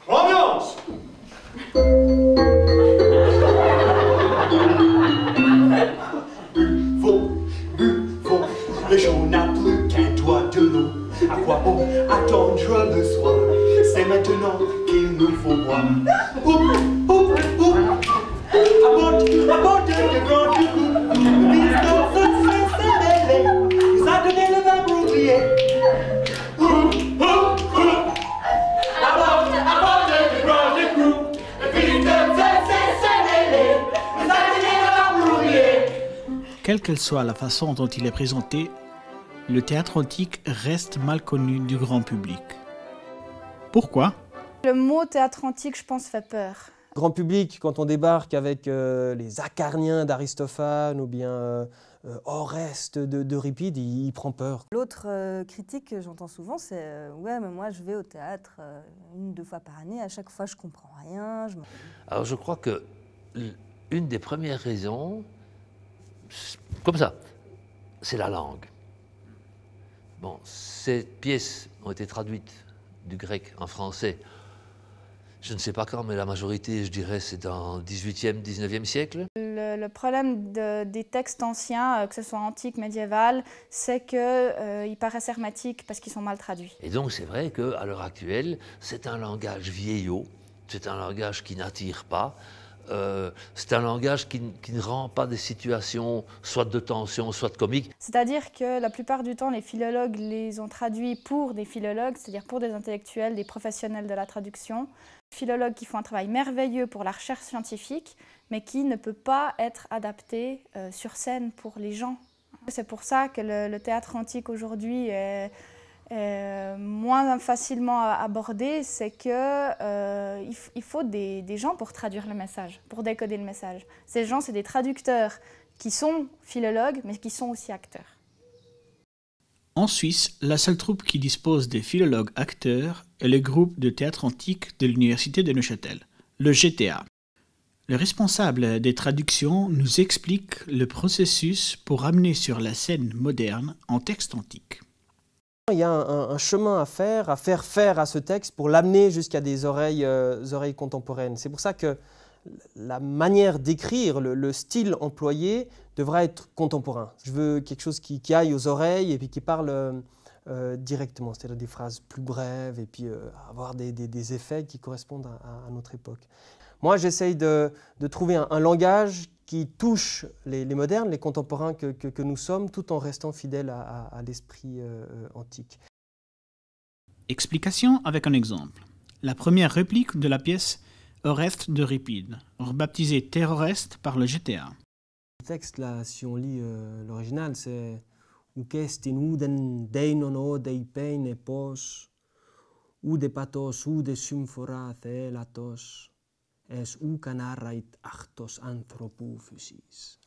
Ambiance. Buvons, le jour n'a plus qu'un doigt de l'eau. À quoi bon attendre le soir? C'est maintenant qu'il nous faut boire. Apporte le grand du coup. L'histoire s'est mêlée. Nous a donné le vin pour oublier. Apporte le grand du coup. L'histoire s'est mêlée. Nous a donné le vin pour oublier. Quelle qu'elle soit la façon dont il est présenté, le théâtre antique reste mal connu du grand public. Pourquoi? Le mot théâtre antique, je pense, fait peur. Grand public, quand on débarque avec les Acarniens d'Aristophane ou bien Oreste d'Euripide, il prend peur. L'autre critique que j'entends souvent, c'est ouais, mais moi je vais au théâtre 1 ou 2 fois par année, à chaque fois je comprends rien. Alors je crois que une des premières raisons, comme ça, c'est la langue. Bon, ces pièces ont été traduites du grec en français. Je ne sais pas quand, mais la majorité, je dirais, c'est dans le 18e, 19e siècle. Le problème des textes anciens, que ce soit antiques, médiéval, c'est qu'ils paraissent hermétiques parce qu'ils sont mal traduits. Et donc c'est vrai qu'à l'heure actuelle, c'est un langage vieillot, c'est un langage qui n'attire pas, c'est un langage qui ne rend pas des situations soit de tension, soit de comique. C'est-à-dire que la plupart du temps, les philologues les ont traduits pour des philologues, c'est-à-dire pour des intellectuels, des professionnels de la traduction. Philologues qui font un travail merveilleux pour la recherche scientifique, mais qui ne peut pas être adapté sur scène pour les gens. C'est pour ça que le théâtre antique aujourd'hui est moins facilement abordé, c'est qu'il faut des gens pour traduire le message, pour décoder le message. Ces gens, c'est des traducteurs qui sont philologues, mais qui sont aussi acteurs. En Suisse, la seule troupe qui dispose des philologues acteurs est le groupe de théâtre antique de l'Université de Neuchâtel, le GTA. Le responsable des traductions nous explique le processus pour amener sur la scène moderne en texte antique. Il y a un chemin à faire faire à ce texte pour l'amener jusqu'à des oreilles contemporaines. C'est pour ça que la manière d'écrire, le style employé devra être contemporain. Je veux quelque chose qui aille aux oreilles et puis qui parle directement, c'est-à-dire des phrases plus brèves et puis avoir des effets qui correspondent à notre époque. Moi, j'essaye de trouver un langage qui touche les modernes, les contemporains que nous sommes, tout en restant fidèle à l'esprit antique. Explication avec un exemple. La première réplique de la pièce Oreste d'Euripide, rebaptisée Terroreste par le GTA. Le texte, là, si on lit l'original, c'est Ukest in uden deinon dei pein epos, ou de pathos, ou de symphora thelatos, es ucanarrait artos anthropophysis.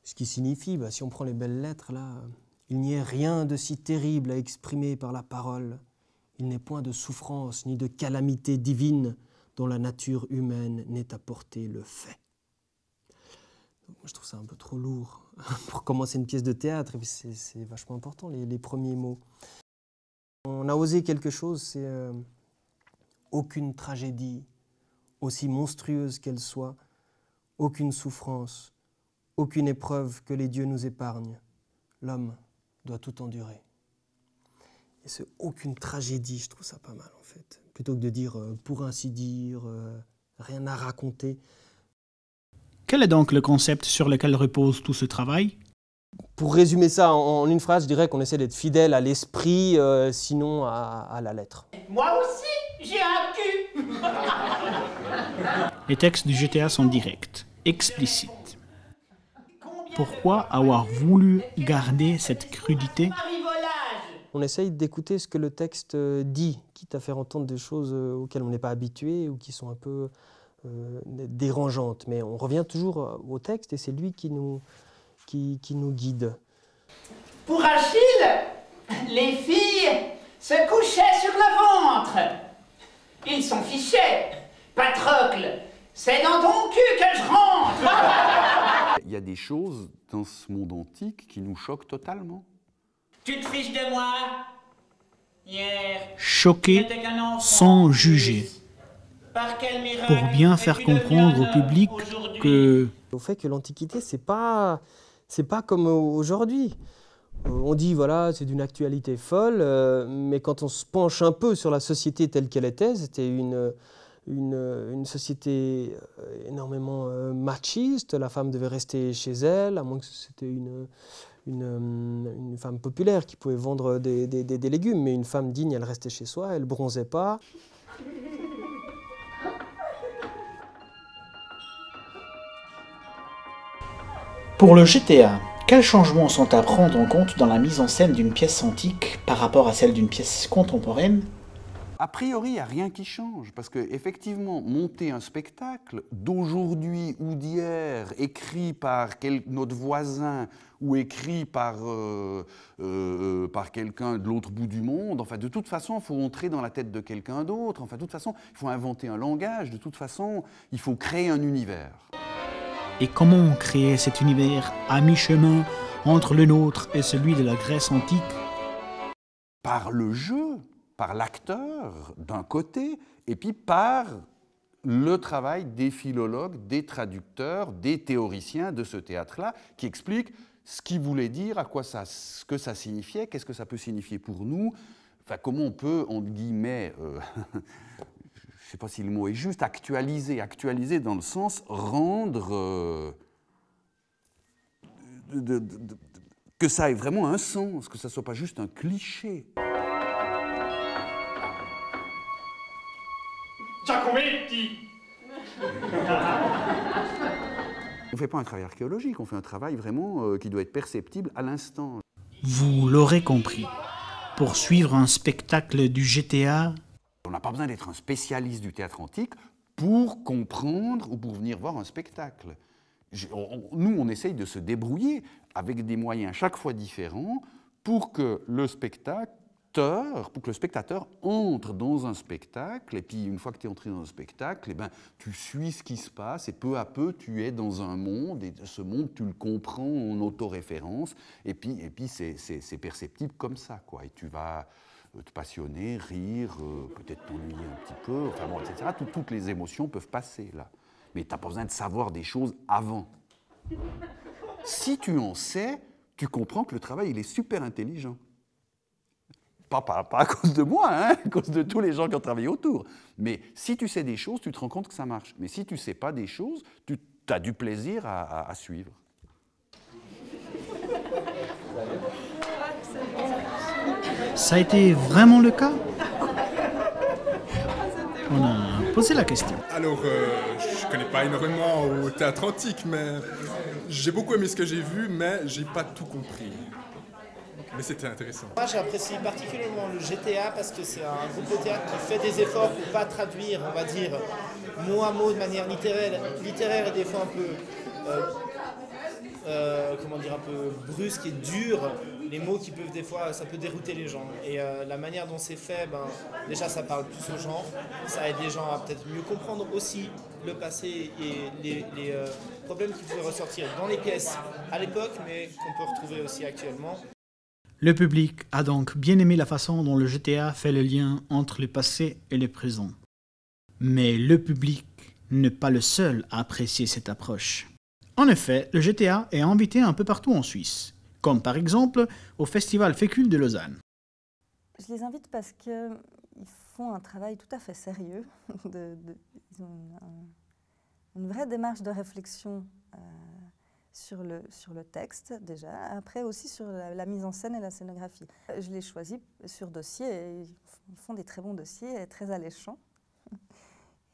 Ce qui signifie, si on prend les belles lettres, là, il n'y a rien de si terrible à exprimer par la parole. Il n'est point de souffrance ni de calamité divine dont la nature humaine n'est à porter le fait. Donc, moi, je trouve ça un peu trop lourd pour commencer une pièce de théâtre, et puis c'est vachement important, les premiers mots. On a osé quelque chose, c'est aucune tragédie, aussi monstrueuse qu'elle soit, aucune souffrance, aucune épreuve que les dieux nous épargnent. L'homme doit tout endurer. Et ce aucune tragédie, je trouve ça pas mal en fait. Plutôt que de dire pour ainsi dire, rien à raconter. Quel est donc le concept sur lequel repose tout ce travail? Pour résumer ça en une phrase, je dirais qu'on essaie d'être fidèle à l'esprit, sinon à la lettre. Moi aussi, j'ai un cul. Les textes du GTA sont directs, explicites. Pourquoi avoir voulu garder cette crudité? On essaye d'écouter ce que le texte dit, quitte à faire entendre des choses auxquelles on n'est pas habitué ou qui sont un peu dérangeantes. Mais on revient toujours au texte et c'est lui qui nous guide. Pour Achille, les filles se couchaient sur le ventre. Ils s'en fichaient. Patrocle, c'est dans ton cul que je rentre. Il y a des choses dans ce monde antique qui nous choquent totalement. Tu te fiches de moi? Hier, Choqué sans juger. Par quel miracle pour bien faire es-tu devenu comprendre un au public homme aujourd'hui que Au fait que l'Antiquité, c'est pas comme aujourd'hui. On dit, voilà, c'est d'une actualité folle, mais quand on se penche un peu sur la société telle qu'elle était, c'était une société énormément machiste. La femme devait rester chez elle, à moins que c'était une femme populaire qui pouvait vendre des légumes, mais une femme digne, elle restait chez soi, elle bronzait pas. pour le GTA, quels changements sont à prendre en compte dans la mise en scène d'une pièce antique par rapport à celle d'une pièce contemporaine? A priori, il n'y a rien qui change, parce qu'effectivement, monter un spectacle d'aujourd'hui ou d'hier, écrit par notre voisin ou écrit par quelqu'un de l'autre bout du monde, enfin, de toute façon, il faut entrer dans la tête de quelqu'un d'autre, enfin, de toute façon, il faut inventer un langage, de toute façon, il faut créer un univers. Et comment créer cet univers à mi-chemin entre le nôtre et celui de la Grèce antique? Par le jeu, par l'acteur d'un côté, et puis par le travail des philologues, des traducteurs, des théoriciens de ce théâtre-là, qui expliquent ce qu'il voulait dire, ce que ça signifiait, qu'est-ce que ça peut signifier pour nous, enfin, comment on peut, entre guillemets, je ne sais pas si le mot est juste, actualiser dans le sens rendre, que ça ait vraiment un sens, que ça ne soit pas juste un cliché. Giacometti. On ne fait pas un travail archéologique, on fait un travail vraiment qui doit être perceptible à l'instant. Vous l'aurez compris, pour suivre un spectacle du GTA, On n'a pas besoin d'être un spécialiste du théâtre antique pour comprendre ou pour venir voir un spectacle. Nous, on essaye de se débrouiller avec des moyens chaque fois différents pour que le spectateur entre dans un spectacle, et puis une fois que tu es entré dans un spectacle, eh ben, tu suis ce qui se passe, et peu à peu, tu es dans un monde, et ce monde, tu le comprends en autoréférence, et puis c'est perceptible comme ça, quoi. Et tu vas te passionner, rire, peut-être t'ennuyer un petit peu, enfin bon, etc. Toutes les émotions peuvent passer, là. Mais tu n'as pas besoin de savoir des choses avant. Si tu en sais, tu comprends que le travail, il est super intelligent. Pas à cause de moi, hein, à cause de tous les gens qui ont travaillé autour. Mais si tu sais des choses, tu te rends compte que ça marche. Mais si tu ne sais pas des choses, tu as du plaisir à suivre. ça a été vraiment le cas? On a posé la question. Alors, je connais pas énormément au théâtre antique, mais j'ai beaucoup aimé ce que j'ai vu, mais j'ai pas tout compris. Mais c'était intéressant. Moi, j'apprécie particulièrement le GTA parce que c'est un groupe de théâtre qui fait des efforts pour pas traduire, on va dire, mot à mot de manière littéraire et des fois un peu, un peu brusque et dur. Les mots qui peuvent des fois, ça peut dérouter les gens. Et la manière dont c'est fait, déjà ça parle plus aux gens, ça aide les gens à peut-être mieux comprendre aussi le passé et les problèmes qui pouvaient ressortir dans les pièces à l'époque, mais qu'on peut retrouver aussi actuellement. Le public a donc bien aimé la façon dont le GTA fait le lien entre le passé et le présent. Mais le public n'est pas le seul à apprécier cette approche. En effet, le GTA est invité un peu partout en Suisse, comme par exemple au Festival Fécule de Lausanne. Je les invite parce qu'ils font un travail tout à fait sérieux. Ils ont une vraie démarche de réflexion sur le texte déjà, après aussi sur la mise en scène et la scénographie. Je les choisis sur dossier et ils font des très bons dossiers, très alléchants.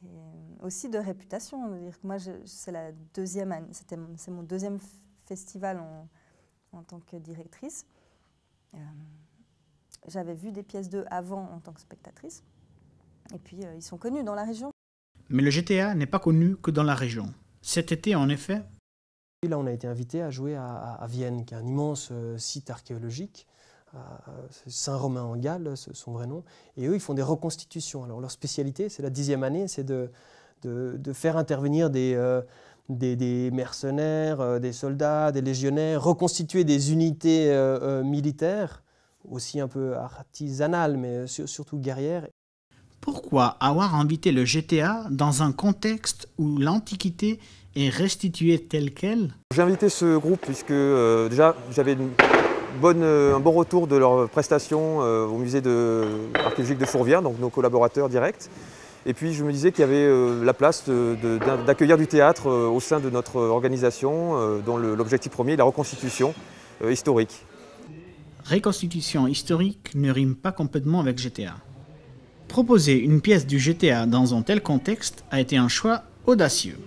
Et aussi de réputation. Moi, c'est la deuxième année, c'est mon deuxième festival en tant que directrice. J'avais vu des pièces d'eux avant en tant que spectatrice. Et puis, ils sont connus dans la région. Mais le GTA n'est pas connu que dans la région. Cet été, en effet, Et là, on a été invité à jouer à Vienne, qui est un immense site archéologique. Saint-Romain-en-Galles, son vrai nom. Et eux, ils font des reconstitutions. Alors, leur spécialité, c'est la 10e année, c'est de faire intervenir des mercenaires, des soldats, des légionnaires, reconstituer des unités militaires, aussi un peu artisanales, mais surtout guerrières. Pourquoi avoir invité le GTA dans un contexte où l'Antiquité est restituée telle qu'elle? J'ai invité ce groupe puisque déjà j'avais un bon retour de leurs prestations au musée archéologique de Fourvière, donc nos collaborateurs directs. Et puis je me disais qu'il y avait la place d'accueillir du théâtre au sein de notre organisation, dont l'objectif premier est la reconstitution historique. Reconstitution historique ne rime pas complètement avec GTA. Proposer une pièce du GTA dans un tel contexte a été un choix audacieux.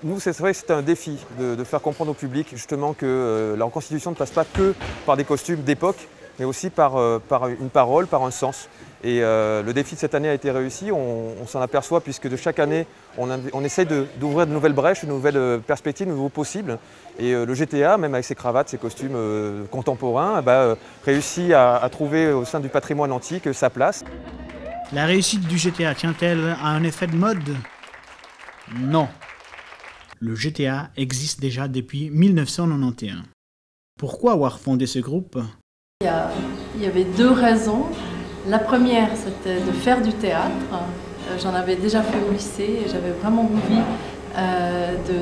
Nous, c'est vrai que c'est un défi de faire comprendre au public justement que la reconstitution ne passe pas que par des costumes d'époque, mais aussi par une parole, par un sens. Et le défi de cette année a été réussi, on s'en aperçoit puisque de chaque année, on essaye d'ouvrir de nouvelles brèches, de nouvelles perspectives, de nouveaux possibles. Et le GTA, même avec ses cravates, ses costumes contemporains, réussit à trouver au sein du patrimoine antique sa place. La réussite du GTA tient-elle à un effet de mode? Non. Le GTA existe déjà depuis 1991. Pourquoi avoir fondé ce groupe? Il y avait deux raisons. La première, c'était de faire du théâtre. J'en avais déjà fait au lycée et j'avais vraiment envie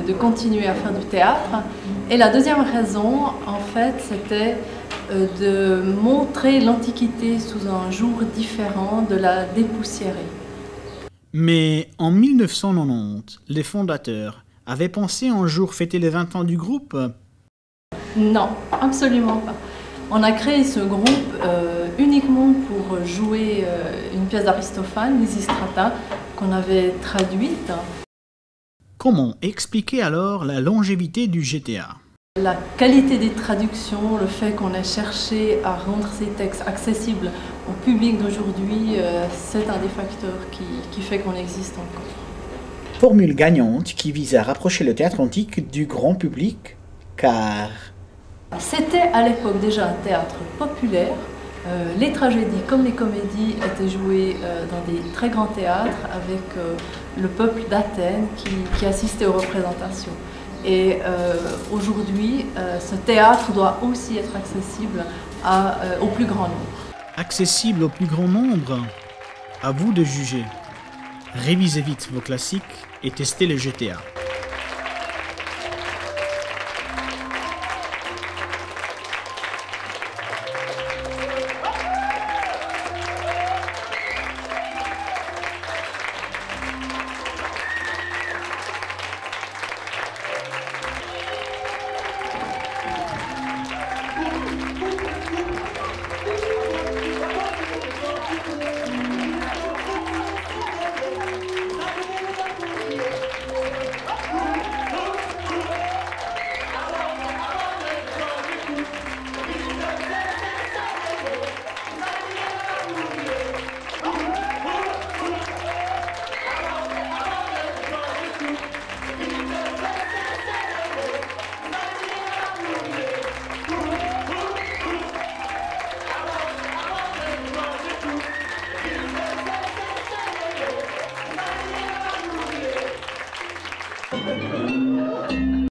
de continuer à faire du théâtre. Et la deuxième raison, en fait, c'était de montrer l'Antiquité sous un jour différent, de la dépoussiérer. Mais en 1990, les fondateurs avaient pensé un jour fêter les 20 ans du groupe? Non, absolument pas. On a créé ce groupe uniquement pour jouer une pièce d'Aristophane, Lysistrata, qu'on avait traduite. Comment expliquer alors la longévité du GTA? La qualité des traductions, le fait qu'on ait cherché à rendre ces textes accessibles au public d'aujourd'hui, c'est un des facteurs qui fait qu'on existe encore. Formule gagnante qui vise à rapprocher le théâtre antique du grand public, car... C'était à l'époque déjà un théâtre populaire. Les tragédies comme les comédies étaient jouées dans des très grands théâtres avec le peuple d'Athènes qui assistait aux représentations. Et aujourd'hui, ce théâtre doit aussi être accessible au plus grand nombre. Accessible au plus grand nombre? À vous de juger. Révisez vite vos classiques et testez le GTA.